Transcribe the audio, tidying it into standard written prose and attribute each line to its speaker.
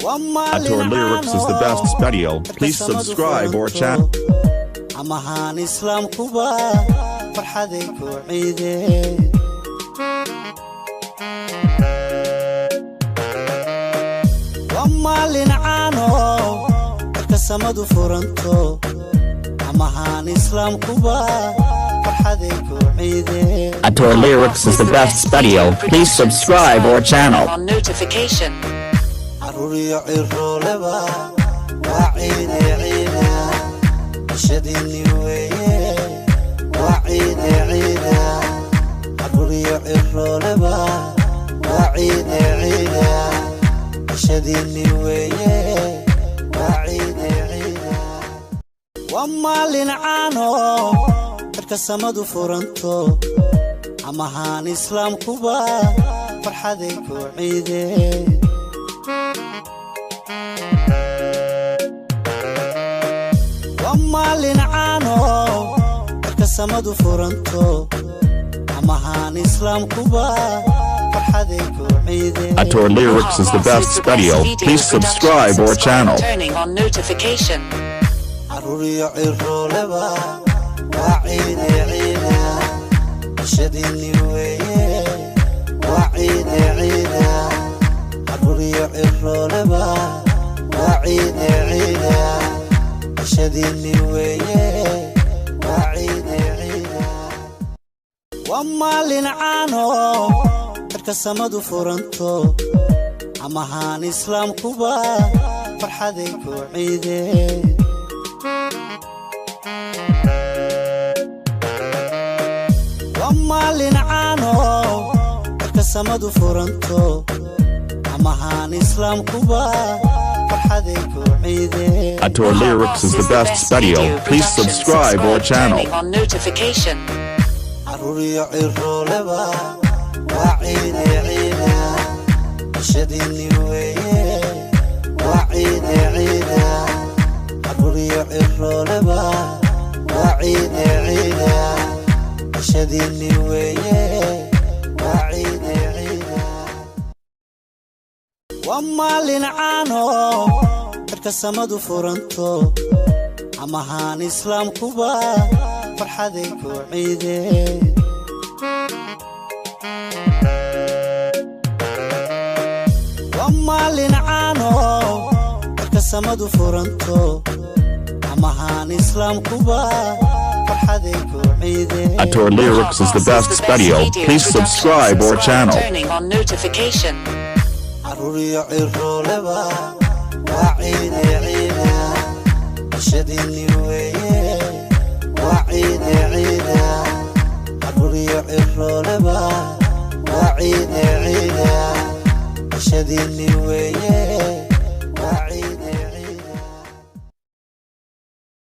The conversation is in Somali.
Speaker 1: Ator Lyrics is the best studio. Please subscribe our channel.
Speaker 2: amahan islam kuba farxaday ku ciide wamalin aano kasamadu furanto amahan islam kuba farxaday ku ciide
Speaker 3: Ator Lyrics is the best studio. Please subscribe our channel.
Speaker 4: On notification.
Speaker 2: aruriyo iroleba wa ciide ciide shadini weye wa ciide ciide aruriyo iroleba wa ciide ciide shadini weye wa ciide ciide wamalin aano kasamadu furanto amahan islam kuba farxaday ku ciide wamalin aano kasamadu furanto amahan islam kuba farxaday ku ciide
Speaker 1: Ator Lyrics is the best studio. Please subscribe our channel.
Speaker 4: Turning on notification.
Speaker 2: aruriyo iroleba wa ciide ciide shadini weye wa ciide ciide aruriyo iroleba wa ciide ciide shadini weye wa ciide ciide wamalin aano kasamadu furanto amahan islam kuba farxaday ku ciide wamalin aano kasamadu furanto amahan islam kuba farxaday ku ciide
Speaker 1: Ator Lyrics is the best studio. Please subscribe our channel.
Speaker 4: Turning on notification.
Speaker 2: aruriyo iroleba wa ciide ciide shadini weye wa ciide ciide aruriyo iroleba wa ciide ciide shadini weye wa ciide ciide wamalin aano kasamadu furanto amahan islam kuba farxaday ku ciide wamalin aano kasamadu furanto amahan islam kuba farxaday ku ciide
Speaker 1: Ator Lyrics is the best studio. Please subscribe our channel.
Speaker 4: Turning on notification.
Speaker 2: aruriyo iroleba wa ciide ciide shadini weye wa ciide ciide aruriyo iroleba wa ciide ciide shadini weye